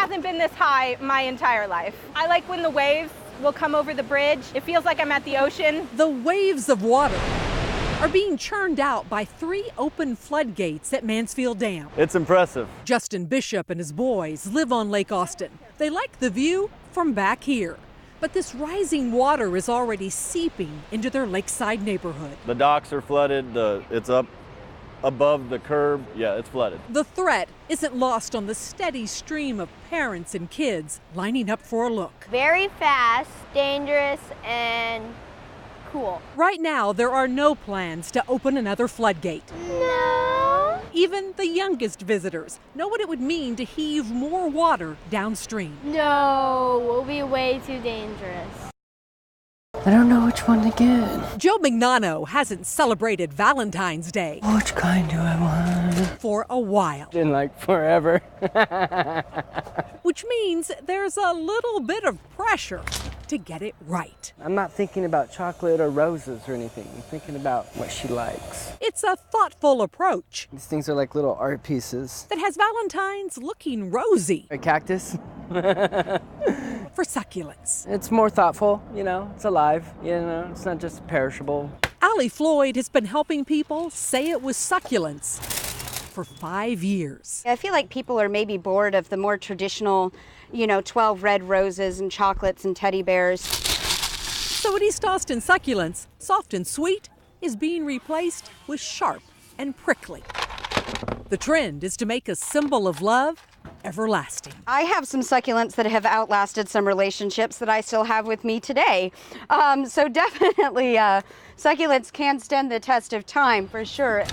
hasn't been this high my entire life. I like when the waves will come over the bridge. It feels like I'm at the ocean. The waves of water are being churned out by 3 open floodgates at Mansfield Dam. It's impressive. Justin Bishop and his boys live on Lake Austin. They like the view from back here. But this rising water is already seeping into their lakeside neighborhood. The docks are flooded. It's up above the curb. Yeah, it's flooded. The threat isn't lost on the steady stream of parents and kids lining up for a look. Very fast, dangerous, and cool. Right now, there are no plans to open another floodgate. No. Even the youngest visitors know what it would mean to heave more water downstream. No, we'll be way too dangerous. I don't know which one to get. Joe Mignano hasn't celebrated Valentine's Day. Which kind do I want? For a while. In like forever. Which means there's a little bit of pressure to get it right. I'm not thinking about chocolate or roses or anything. I'm thinking about what she likes. It's a thoughtful approach These things are like little art pieces. that has Valentine's looking rosy A cactus? for succulents. It's more thoughtful, it's alive, it's not just perishable. Allie Floyd has been helping people say it was succulents for 5 years. I feel like people are maybe bored of the more traditional, 12 red roses and chocolates and teddy bears. So at East Austin Succulents, soft and sweet is being replaced with sharp and prickly. The trend is to make a symbol of love everlasting. I have some succulents that have outlasted some relationships that I still have with me today. So definitely succulents can stand the test of time for sure.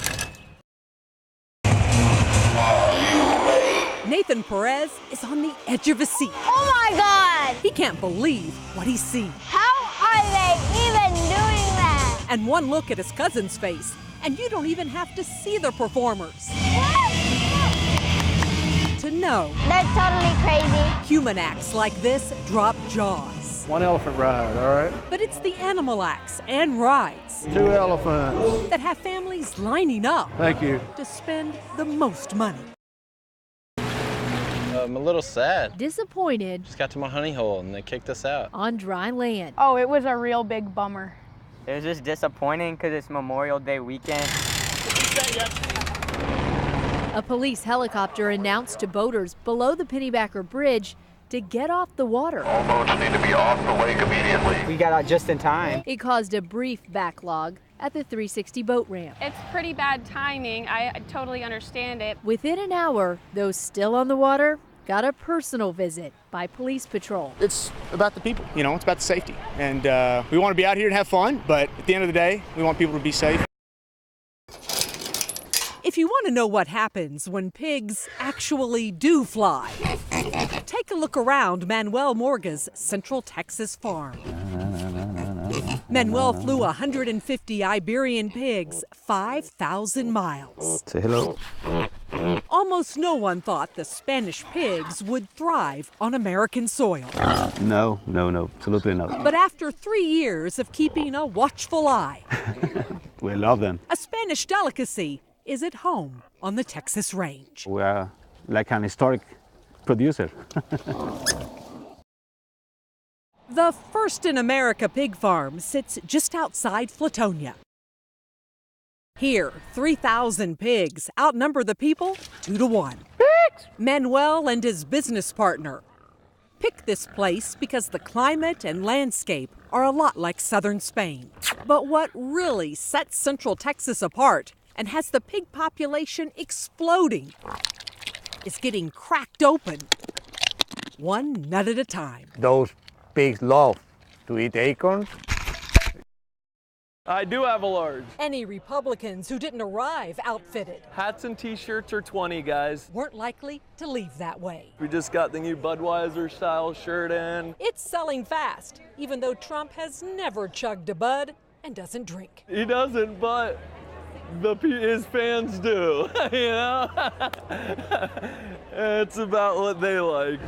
Nathan Perez is on the edge of his seat. Oh my God! He can't believe what he's seen. How are they even doing that? And one look at his cousin's face, and you don't even have to see the performers to know That's totally crazy. human acts like this drop jaws. One elephant ride, all right? But it's the animal acts and rides 2 elephants. that have families lining up Thank you. to spend the most money. I'm a little sad. Disappointed Just got to my honey hole and they kicked us out. on dry land. Oh, it was a real big bummer. It was just disappointing because it's Memorial Day weekend. A police helicopter announced to boaters below the Pennybacker Bridge to get off the water. All boats need to be off the lake immediately. We got out just in time. It caused a brief backlog at the 360 boat ramp. It's pretty bad timing. I totally understand it. Within an hour, those still on the water got a personal visit by police patrol. It's about the people, it's about the safety. And we want to be out here and have fun, but at the end of the day, we want people to be safe. If you want to know what happens when pigs actually do fly, take a look around Manuel Morga's Central Texas farm. Manuel flew 150 Iberian pigs 5,000 miles. Say hello. Almost no one thought the Spanish pigs would thrive on American soil. No, absolutely not. But after 3 years of keeping a watchful eye, We love them. a Spanish delicacy is at home on the Texas range. We are like an historic producer. The First in America pig farm sits just outside Flatonia. Here, 3,000 pigs outnumber the people 2-1. Pigs! Manuel and his business partner picked this place because the climate and landscape are a lot like southern Spain. But what really sets Central Texas apart and has the pig population exploding is getting cracked open, one nut at a time. Those pigs love to eat acorns. I do have a large. Any Republicans who didn't arrive outfitted Hats and t-shirts are 20, guys. weren't likely to leave that way. We just got the new Budweiser style shirt in. It's selling fast, even though Trump has never chugged a Bud and doesn't drink. He doesn't, but his fans do, It's about what they like.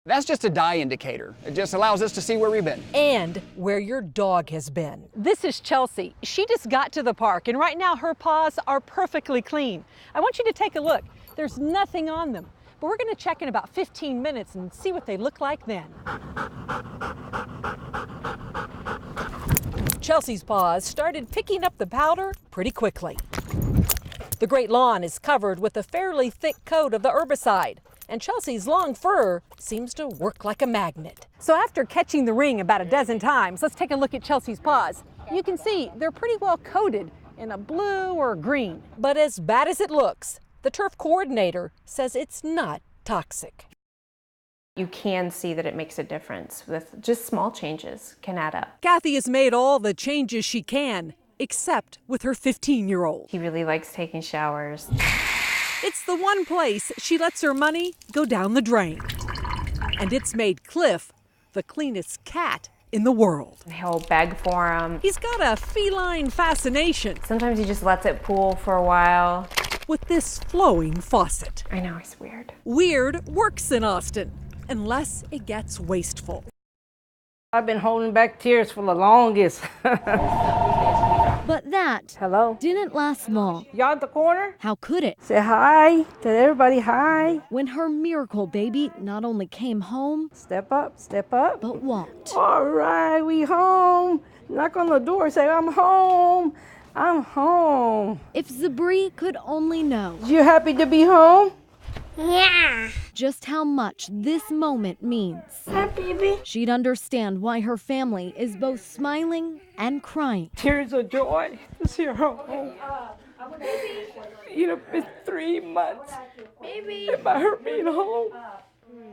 That's just a die indicator. It just allows us to see where we've been. And where your dog has been. This is Chelsea. She just got to the park, and right now her paws are perfectly clean. I want you to take a look. There's nothing on them. but we're going to check in about 15 minutes and see what they look like then. Chelsea's paws started picking up the powder pretty quickly. The Great Lawn is covered with a fairly thick coat of the herbicide, and Chelsea's long fur seems to work like a magnet. So after catching the ring about a dozen times, let's take a look at Chelsea's paws. You can see they're pretty well coated in a blue or green. But as bad as it looks, the turf coordinator says it's not toxic. You can see that it makes a difference. With just small changes can add up. Kathy has made all the changes she can, except with her 15-year-old. He really likes taking showers. It's the one place she lets her money go down the drain. And it's made Cliff the cleanest cat in the world. He'll beg for him. He's got a feline fascination. Sometimes he just lets it pool for a while. With this flowing faucet. I know, it's weird. Weird works in Austin, unless it gets wasteful. I've been holding back tears for the longest. But that didn't last long. Y'all at the corner? How could it? Say hi. Tell everybody hi. When her miracle baby not only came home, Step up, but walked. All right, we home. Knock on the door, say, I'm home. I'm home. If Zabri could only know. You happy to be home? Yeah. Just how much this moment means. Hi, baby. She'd understand why her family is both smiling and crying. Tears of joy to see her home. It's been 3 months. Baby. And by her being home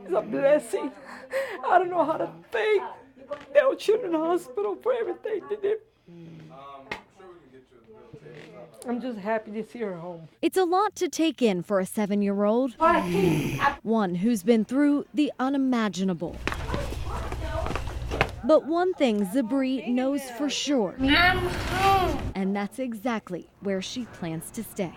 is a blessing. I don't know how to thank Dale Children's Hospital for everything they did. I'm just happy to see her home. It's a lot to take in for a 7-year-old. One who's been through the unimaginable. But one thing Zabri knows for sure. I'm home. And that's exactly where she plans to stay.